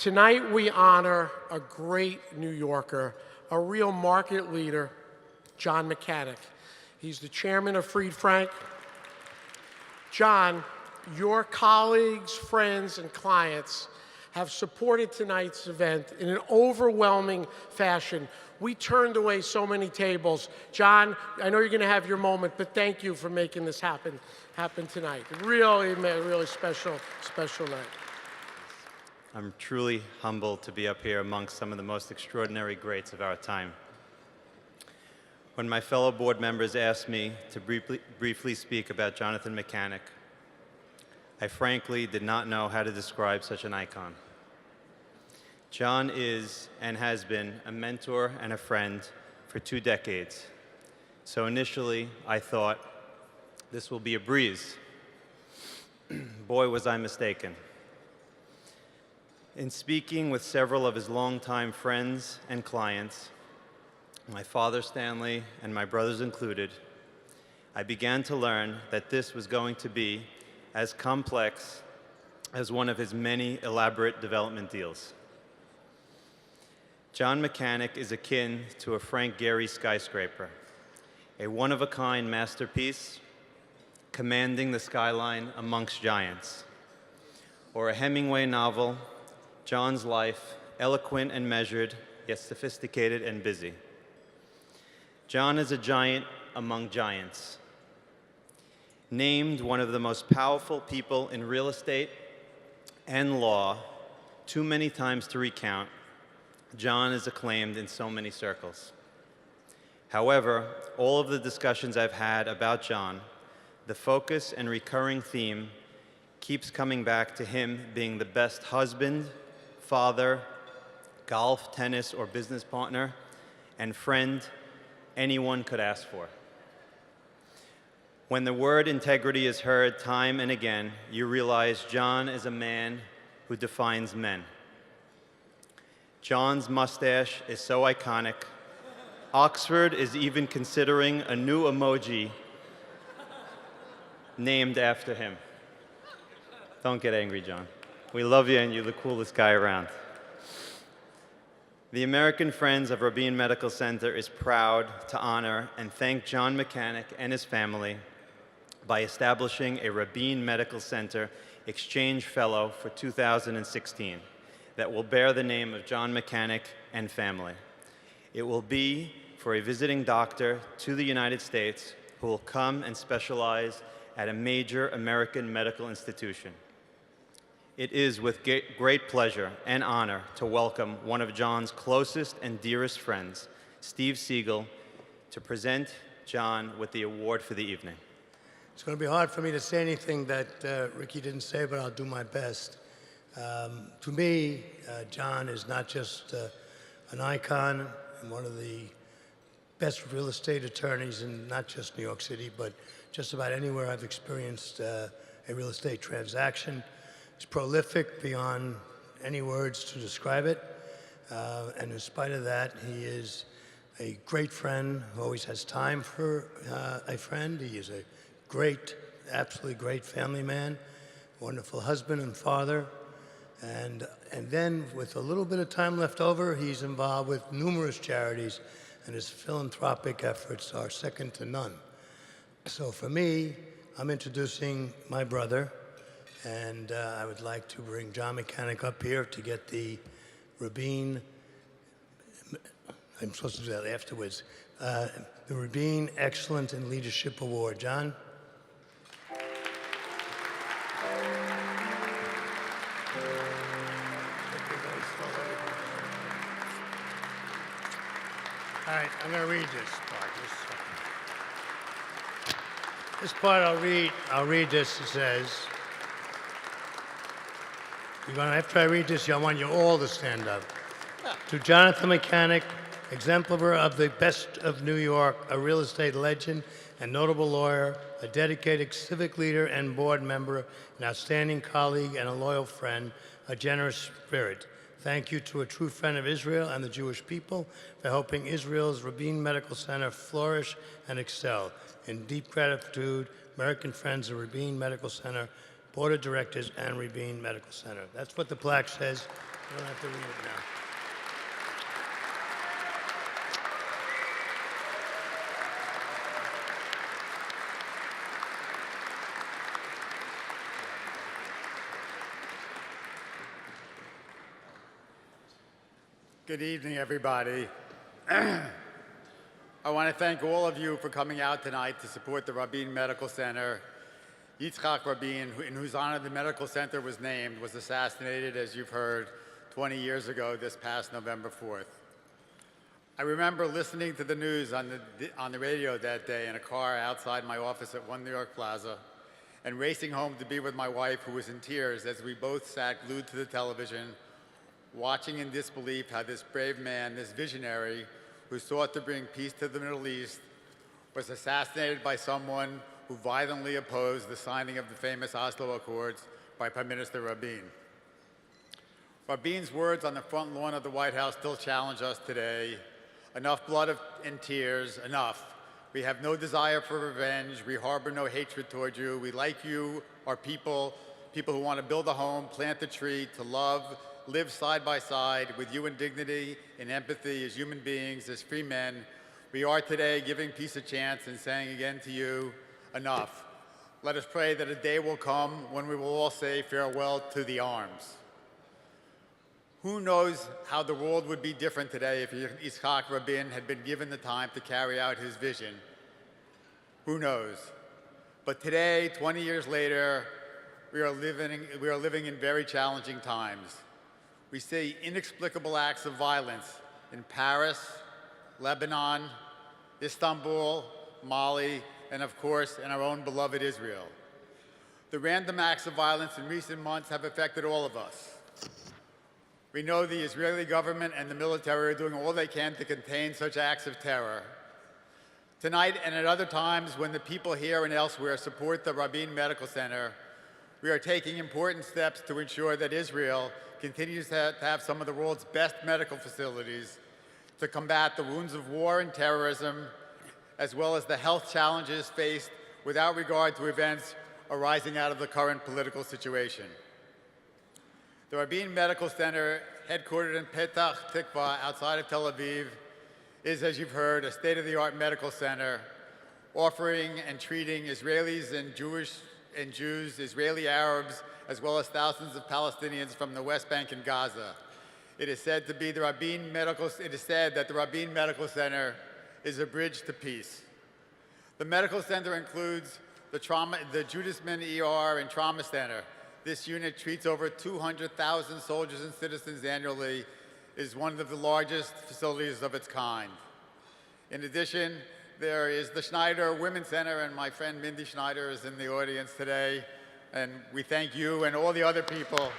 Tonight we honor a great New Yorker, a real market leader, John Mechanic. He's the chairman of Fried Frank. John, your colleagues, friends, and clients have supported tonight's event in an overwhelming fashion. We turned away so many tables. John, I know you're going to have your moment, but thank you for making this happen tonight. Really special night. I'm truly humbled to be up here amongst some of the most extraordinary greats of our time. When my fellow board members asked me to briefly speak about Jonathan Mechanic, I frankly did not know how to describe such an icon. John is and has been a mentor and a friend for 2 decades. So initially, I thought, this will be a breeze. Boy, was I mistaken. In speaking with several of his longtime friends and clients, my father Stanley and my brothers included, I began to learn that this was going to be as complex as one of his many elaborate development deals. John Mechanic is akin to a Frank Gehry skyscraper, a one-of-a-kind masterpiece commanding the skyline amongst giants, or a Hemingway novel, John's life, eloquent and measured, yet sophisticated and busy. John is a giant among giants. Named one of the most powerful people in real estate and law, too many times to recount, John is acclaimed in so many circles. However, all of the discussions I've had about John, the focus and recurring theme keeps coming back to him being the best husband, father, golf, tennis, or business partner, and friend anyone could ask for. When the word integrity is heard time and again, you realize John is a man who defines men. John's mustache is so iconic, Oxford is even considering a new emoji named after him. Don't get angry, John. We love you and you're the coolest guy around. The American Friends of Rabin Medical Center is proud to honor and thank John Mechanic and his family by establishing a Rabin Medical Center Exchange Fellow for 2016 that will bear the name of John Mechanic and family. It will be for a visiting doctor to the United States who will come and specialize at a major American medical institution. It is with great pleasure and honor to welcome one of John's closest and dearest friends, Steve Siegel, to present John with the award for the evening. It's going to be hard for me to say anything that Ricky didn't say, but I'll do my best. To me, John is not just an icon and one of the best real estate attorneys in not just New York City, but just about anywhere I've experienced a real estate transaction. He's prolific beyond any words to describe it. And in spite of that, he is a great friend who always has time for a friend. He is a great, absolutely great family man, wonderful husband and father. And then with a little bit of time left over, he's involved with numerous charities, and his philanthropic efforts are second to none. So for me, I'm introducing my brother, and I would like to bring John Mechanic up here to get the Rabin, I'm supposed to do that afterwards, the Rabin Excellence in Leadership Award. John? All right, I'm going to read this part. This part I'll read this. It says, after I read this, I want you all to stand up. To Jonathan Mechanic, exemplar of the best of New York, a real estate legend and notable lawyer, a dedicated civic leader and board member, an outstanding colleague and a loyal friend, a generous spirit. Thank you to a true friend of Israel and the Jewish people for helping Israel's Rabin Medical Center flourish and excel. In deep gratitude, American Friends of Rabin Medical Center Board of Directors, and Rabin Medical Center. That's what the plaque says. You don't have to read it now. Good evening, everybody. I want to thank all of you for coming out tonight to support the Rabin Medical Center. Yitzhak Rabin, in whose honor the medical center was named, was assassinated, as you've heard, 20 years ago this past November 4th. I remember listening to the news on the radio that day in a car outside my office at One New York Plaza and racing home to be with my wife, who was in tears as we both sat glued to the television, watching in disbelief how this brave man, this visionary, who sought to bring peace to the Middle East, was assassinated by someone who violently opposed the signing of the famous Oslo Accords by Prime Minister Rabin. Rabin's words on the front lawn of the White House still challenge us today. Enough blood and tears, enough. We have no desire for revenge. We harbor no hatred toward you. We like you, our people who want to build a home, plant a tree, to love, live side by side with you in dignity, in empathy, as human beings, as free men. We are today giving peace a chance and saying again to you, enough. Let us pray that a day will come when we will all say farewell to the arms. Who knows how the world would be different today if Yitzhak Rabin had been given the time to carry out his vision? Who knows? But today, 20 years later, we are living in very challenging times. We see inexplicable acts of violence in Paris, Lebanon, Istanbul, Mali, and of course, in our own beloved Israel. The random acts of violence in recent months have affected all of us. We know the Israeli government and the military are doing all they can to contain such acts of terror. Tonight and at other times when the people here and elsewhere support the Rabin Medical Center, we are taking important steps to ensure that Israel continues to have some of the world's best medical facilities to combat the wounds of war and terrorism, as well as the health challenges faced without regard to events arising out of the current political situation. The Rabin Medical Center, headquartered in Petah Tikva outside of Tel Aviv, is, as you've heard, a state-of-the-art medical center offering and treating Israelis and Jews, Israeli Arabs, as well as thousands of Palestinians from the West Bank and Gaza. It is said that the Rabin Medical Center is a bridge to peace. The medical center includes the Judisman ER and Trauma Center. This unit treats over 200,000 soldiers and citizens annually, is one of the largest facilities of its kind. In addition, there is the Schneider Women's Center, and my friend Mindy Schneider is in the audience today. And we thank you and all the other people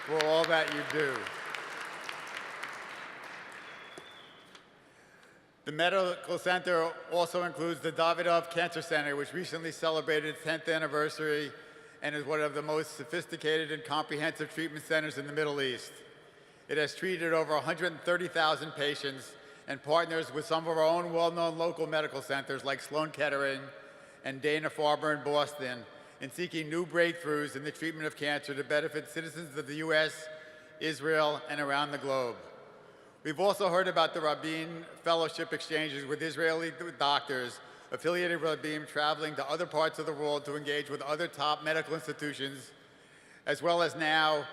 for all that you do. The medical center also includes the Davidov Cancer Center, which recently celebrated its 10th anniversary and is one of the most sophisticated and comprehensive treatment centers in the Middle East. It has treated over 130,000 patients and partners with some of our own well-known local medical centers like Sloan Kettering and Dana-Farber in Boston, in seeking new breakthroughs in the treatment of cancer to benefit citizens of the US, Israel, and around the globe. We've also heard about the Rabin Fellowship exchanges with Israeli doctors affiliated with Rabin traveling to other parts of the world to engage with other top medical institutions, as well as now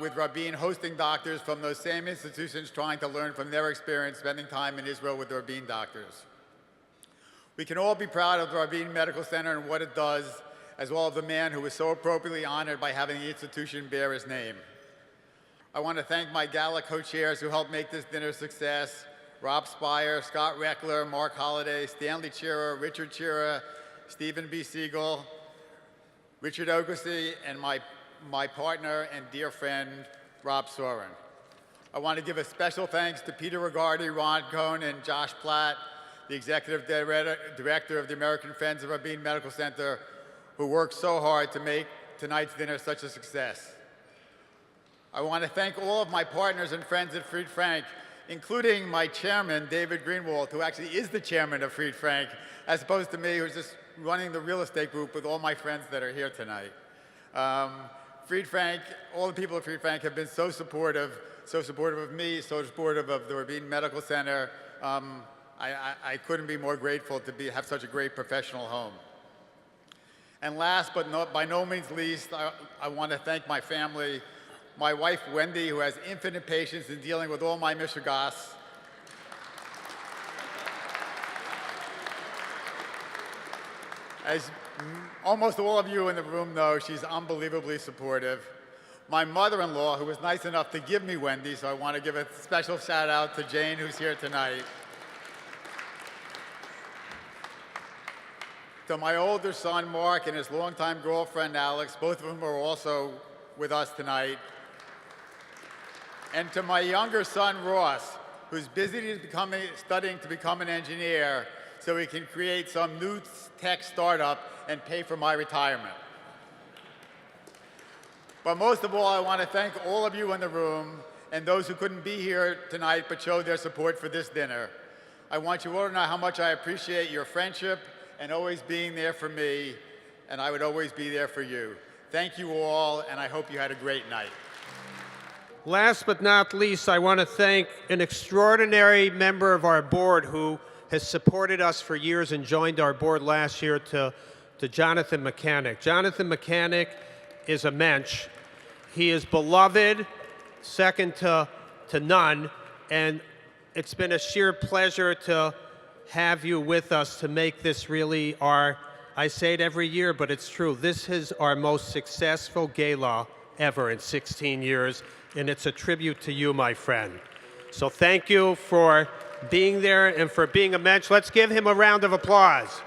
with Rabin hosting doctors from those same institutions trying to learn from their experience spending time in Israel with the Rabin doctors. We can all be proud of the Rabin Medical Center and what it does, as well as the man who was so appropriately honored by having the institution bear his name. I want to thank my Gala co-chairs who helped make this dinner a success: Rob Spire, Scott Reckler, Mark Holliday, Stanley Chira, Richard Chira, Stephen B. Siegel, Richard Oglesby, and my partner and dear friend, Rob Soren. I want to give a special thanks to Peter Regardi, Ron Cohn, and Josh Platt, the Executive Director of the American Friends of Rabin Medical Center, who worked so hard to make tonight's dinner such a success. I want to thank all of my partners and friends at Fried Frank. including my chairman, David Greenwald, who actually is the chairman of Fried Frank, as opposed to me, who's just running the real estate group with all my friends that are here tonight. Fried Frank, all the people of Fried Frank have been so supportive of me, so supportive of the Rabin Medical Center. I couldn't be more grateful to have such a great professional home. And last but by no means least, I want to thank my family, my wife, Wendy, who has infinite patience in dealing with all my mishigas. As almost all of you in the room know, she's unbelievably supportive. My mother-in-law, who was nice enough to give me Wendy, so I want to give a special shout out to Jane, who's here tonight. To my older son, Mark, and his longtime girlfriend, Alex, both of them are also with us tonight. And to my younger son, Ross, who's busy studying to become an engineer so he can create some new tech startup and pay for my retirement. But most of all, I want to thank all of you in the room and those who couldn't be here tonight but showed their support for this dinner. I want you all to know how much I appreciate your friendship and always being there for me, and I would always be there for you. Thank you all, and I hope you had a great night. Last but not least, I want to thank an extraordinary member of our board who has supported us for years and joined our board last year, to Jonathan Mechanic. Jonathan Mechanic is a mensch. He is beloved, second to none, and it's been a sheer pleasure to have you with us to make this really I say it every year, but it's true. This is our most successful gala ever in 16 years, and it's a tribute to you, my friend. So thank you for being there and for being a mensch. Let's give him a round of applause.